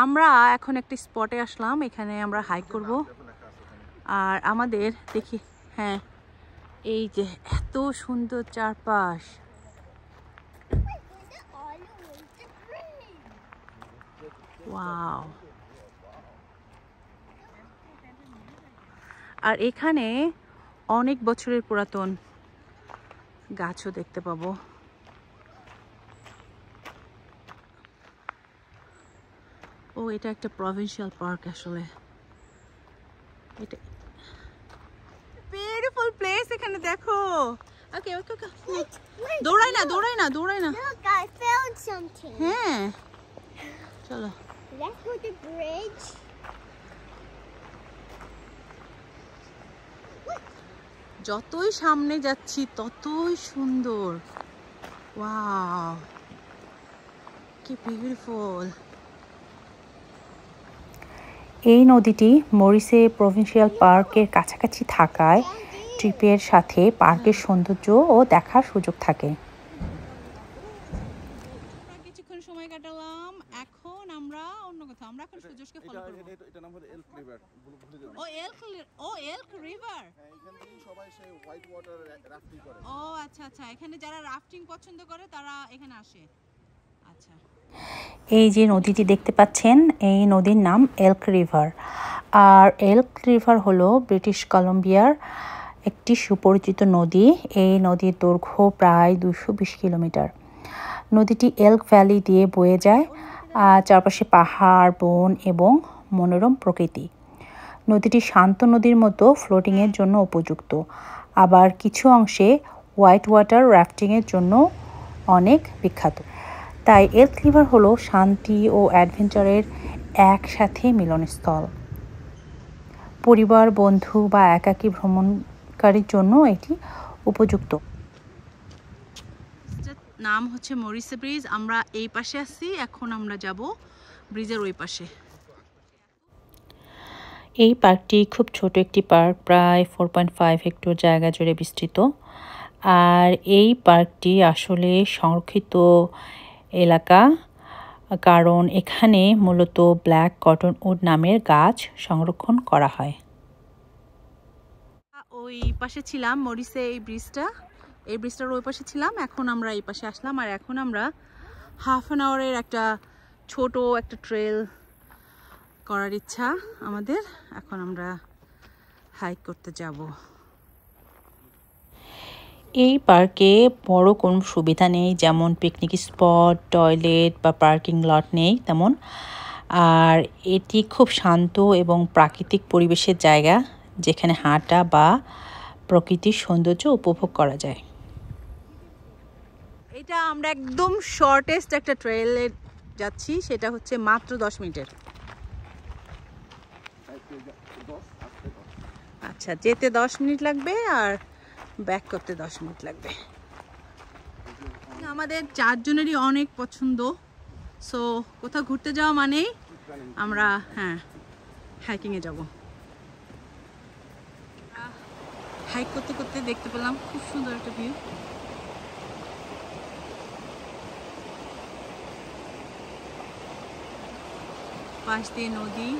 আমরা এখন একটি স্পটে আসলাম, এখানে আমরা হাইক করব। আর আমাদের দেখি, হ্যাঁ, এই যে এত সুন্দর চারপাশ। ওয়াও! আর এখানে অনেক বছরের পুরাতন গাছও দেখতে পাবো। ও, এটা একটা প্রভিন্সিয়াল পার্ক আসলে। এটা বিউটিফুল প্লেস, এখানে দেখো। ওকে ওকে ওকে, দৌড়াই না দৌড়াই না দৌড়াই না। Look, I found something. হ্যাঁ, চলো। Let's go to the bridge. যতই সামনে যাচ্ছি ততই সুন্দর। ওয়াও, কি বিউটিফুল। এই নদীটি মরিসে প্রভিন্সিয়াল পার্কের কাছাকাছি থাকায় ট্রিপের সাথে পার্কের সৌন্দর্য ও দেখার সুযোগ থাকে। কিছুক্ষণ সময় কাটালাম, এখন আমরা অন্য কোথাও। আমরা এখন সুজোশকে ফলো করব। এটা নাম হলো এলক রিভার। ও এলক রিভার। হ্যাঁ, এখান থেকে সবাই সেই হোয়াইট ওয়াটার রাফটিং করে। ও আচ্ছা আচ্ছা, এখানে যারা রাফটিং পছন্দ করে তারা এখানে আসে। আচ্ছা, এই যে নদীটি দেখতে পাচ্ছেন, এই নদীর নাম এলক রিভার। আর এলক রিভার হলো ব্রিটিশ কলম্বিয়ার একটি সুপরিচিত নদী। এই নদীর দৈর্ঘ্য প্রায় 220 কিলোমিটার। নদীটি এলক ভ্যালি দিয়ে বয়ে যায়, চারপাশে পাহাড়, বন এবং মনোরম প্রকৃতি। নদীটি শান্ত নদীর মতো ফ্লোটিংয়ের জন্য উপযুক্ত, আবার কিছু অংশে হোয়াইট ওয়াটার রাফটিংয়ের জন্য অনেক বিখ্যাত। তাই এলক রিভার হলো শান্তি ও অ্যাডভেঞ্চারের একসাথে মিলনস্থল। পরিবার, বন্ধু বা একাকী ভ্রমণকারীর জন্য এটি উপযুক্ত। নাম হচ্ছে মরিসে ব্রিজ। আমরা এই পাশে আছি, এখন আমরা যাব ব্রিজের ওই পাশে। এই পার্কটি খুব ছোট একটি পার্ক, প্রায় 4.5 হেক্টর জায়গা জুড়ে বিস্তৃত। আর এই পার্কটি আসলে সংরক্ষিত এলাকা, কারণ এখানে মূলত ব্ল্যাক কটন উড নামের গাছ সংরক্ষণ করা হয়। ওই পাশে ছিলাম মরিসে, এই ব্রিজটার ওই পাশে ছিলাম। এখন আমরা এই পাশে আসলাম, আর এখন আমরা হাফ অ্যান আওয়ারের একটা ছোট একটা ট্রেল করার ইচ্ছা আমাদের। এখন আমরা হাইক করতে যাব। এই পার্কে বড় কোনো সুবিধা নেই, যেমন পিকনিক স্পট, টয়লেট বা পার্কিং লট নেই তেমন। আর এটি খুব শান্ত এবং প্রাকৃতিক পরিবেশের জায়গা, যেখানে হাঁটা বা প্রকৃতির সৌন্দর্য উপভোগ করা যায়। এটা আমরা একদম শর্টেস্ট একটা ট্রেলে যাচ্ছি, সেটা হচ্ছে মাত্র 10 মিনিটের। আচ্ছা, যেতে 10 মিনিট লাগবে আর ব্যাক করতে 10 মিনিট লাগবে। আমাদের 4 জনেরই অনেক পছন্দ, সো কোথাও ঘুরতে যাওয়া মানেই আমরা হাইকিংয়ে যাব। হাইক করতে করতে দেখতে পেলাম খুব সুন্দর একটা ভিউ। পাশ দিয়ে নদী,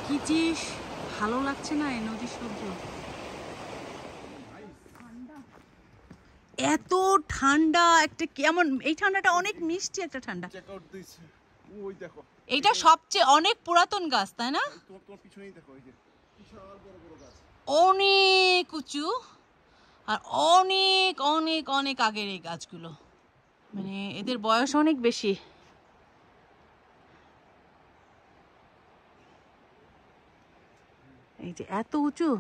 কি যে ভালো লাগছে না এই নদীর শব্দ। এত ঠান্ডা একটা, কেমন এই ঠান্ডাটা, অনেক মিষ্টি একটা ঠান্ডা। এইটা সবচেয়ে অনেক পুরাতন গাছ, তাই না? অনেক উঁচু আর অনেক অনেক অনেক আগের এই গাছগুলো, মানে এদের বয়স অনেক বেশি। এই যে এত উঁচু,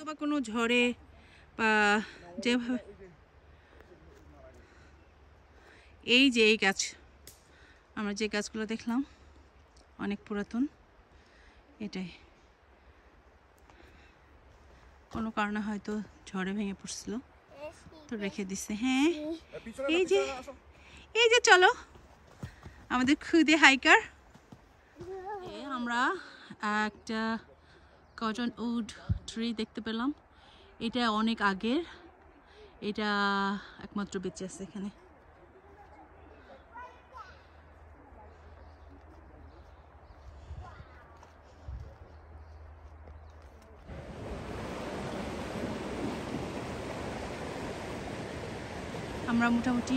বা কোনো ঝড়ে বা যেভাবে, এই যে এই গাছ, আমরা যে গাছগুলো দেখলাম অনেক পুরাতন, এটাই কোনো কারণে হয়তো ঝড়ে ভেঙে পড়ছিল, তো রেখে দিছে। হ্যাঁ, এই যে চলো আমাদের খুদে হাইকার, আমরা একটা কটন উড ট্রি দেখতে পেলাম। এটা অনেক আগের, এটা একমাত্র বেঁচে আছে এখানে। আমরা মোটামুটি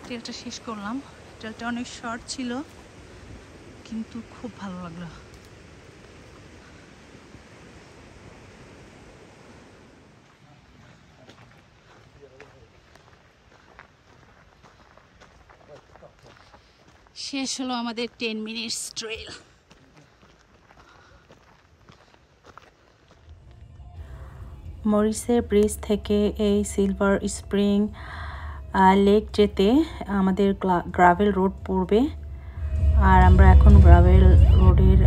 ট্রেলটা শেষ করলাম। ট্রেলটা অনেক শর্ট ছিল কিন্তু খুব ভালো লাগলো। শেষ হলো আমাদের 10 মিনিটস ট্রেল। মরিসে ব্রিজ থেকে এই সিলভার স্প্রিং লেক যেতে আমাদের গ্রাভেল রোড পড়বে, আর আমরা এখন গ্রাভেল রোডের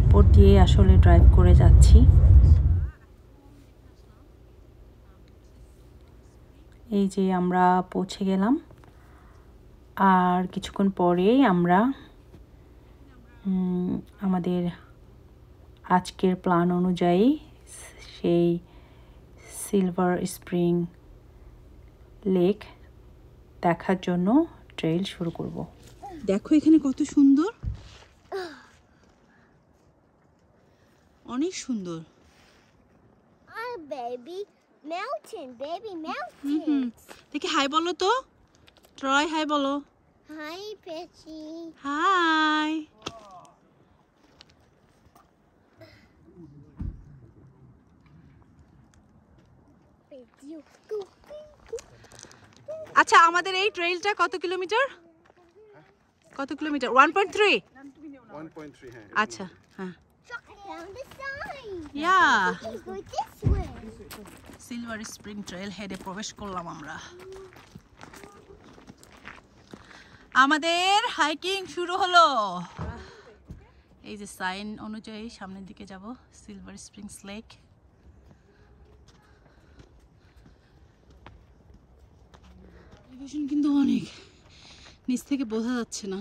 উপর দিয়ে আসলে ড্রাইভ করে যাচ্ছি। এই যে আমরা পৌঁছে গেলাম, আর কিছুক্ষণ পরেই আমরা আমাদের আজকের প্ল্যান অনুযায়ী সেই সিলভার স্প্রিং লেক দেখার জন্য ট্রেল শুরু করব। দেখো এখানে কত সুন্দর, অনেক সুন্দর। Oh, baby mountain. দেখি হাই বলো তো, ট্রয় হাই বলো। Hi, Petsy. হাই। আচ্ছা, আমাদের এই ট্রেইলটা কত কিলোমিটার? কত কিলোমিটার? 1.3। 1.3 হ্যাঁ। আচ্ছা, হ্যাঁ। Found the sign. Yeah, Let's go this way. Silver Spring Trail হেডে প্রবেশ করলাম আমরা। আমাদের হাইকিং শুরু হলো। এই যে সাইন অনুযায়ী সামনের দিকে যাব, সিলভার স্প্রিংস লেক। এলিভেশন কিন্তু অনেক, নিচ থেকে বোঝা যাচ্ছে না,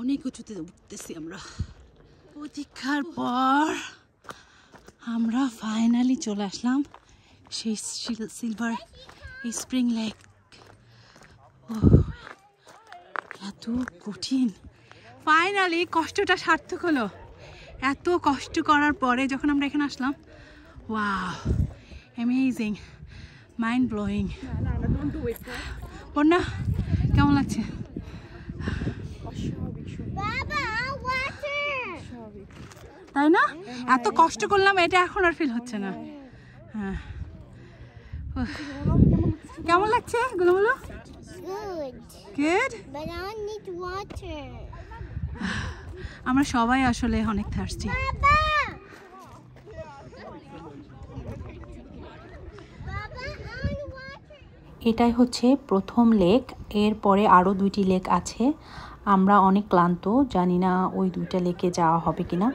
অনেক উঁচুতে উঠতেছি আমরা। প্রতীক্ষার পর আমরা ফাইনালি চলে আসলাম সেই সিলভার স্প্রিং লেক। এত কঠিন, ফাইনালি কষ্টটা সার্থক হলো। এত কষ্ট করার পরে যখন আমরা এখানে আসলাম, ওয়াও, অ্যামেজিং, মাইন্ড ব্লোয়িং। বন্যা কেমন লাগছে? Baba, water. তাই না? এত কষ্ট করলাম, এটা এখন আর ফিল হচ্ছে না। হ্যাঁ, কেমন লাগছে গুলোগুলো? Good. Good. But I need water. আমরা সবাই আসলে অনেক thirsty. Baba! Baba, I want water. এটাই হচ্ছে প্রথম লেক, এরপরে আরও 2টি লেক আছে। আমরা অনেক ক্লান্ত, জানি না ওই 2টা লেকে যাওয়া হবে কিনা।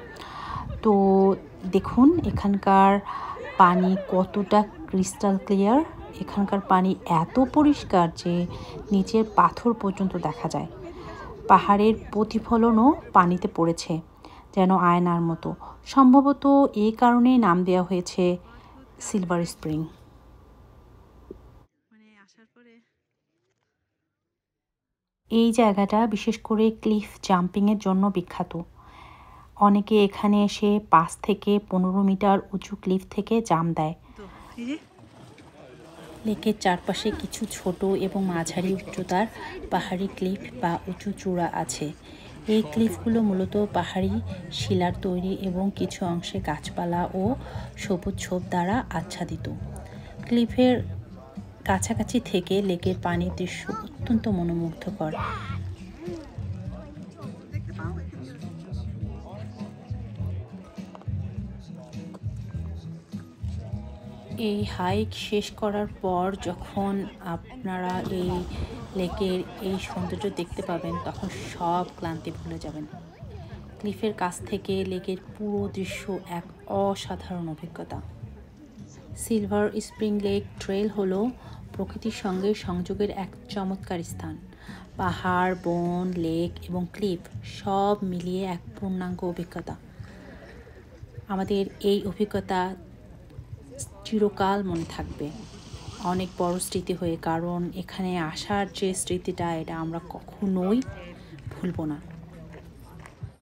তো দেখুন এখানকার পানি কতটা ক্রিস্টাল ক্লিয়ার। এখানকার পানি এত পরিষ্কার যে নিচের পাথর পর্যন্ত দেখা যায়। পাহাড়ের প্রতিফলনও পানিতে পড়েছে যেন আয়নার মতো। সম্ভবত এই কারণেই নাম দেওয়া হয়েছে সিলভার স্প্রিং। এই জায়গাটা বিশেষ করে ক্লিফ জাম্পিংয়ের জন্য বিখ্যাত। অনেকে এখানে এসে 5 থেকে 15 মিটার উঁচু ক্লিফ থেকে জাম্প দেয়। লেকের চারপাশে কিছু ছোট এবং মাঝারি উচ্চতার পাহাড়ি ক্লিফ বা উঁচু চূড়া আছে। এই ক্লিফগুলো মূলত পাহাড়ি শিলার তৈরি এবং কিছু অংশে গাছপালা ও সবুজ ঝোপ দ্বারা আচ্ছাদিত। ক্লিফের কাছাকাছি থেকে লেকের পানির দৃশ্য অত্যন্ত মনোমুগ্ধকর। এই হাইক শেষ করার পর যখন আপনারা এই লেকের এই সৌন্দর্য দেখতে পাবেন, তখন সব ক্লান্তি ভুলে যাবেন। ক্লিফের কাছ থেকে লেকের পুরো দৃশ্য এক অসাধারণ অভিজ্ঞতা। সিলভার স্প্রিং লেক ট্রেল হলো প্রকৃতির সঙ্গে সংযোগের এক চমৎকার স্থান। পাহাড়, বন, লেক এবং ক্লিফ সব মিলিয়ে এক পূর্ণাঙ্গ অভিজ্ঞতা। আমাদের এই অভিজ্ঞতা চিরকাল মনে থাকবে, অনেক বড় স্মৃতি হয়ে, কারণ এখানে আসার যে স্মৃতিটা এটা আমরা কখনোই ভুলব না।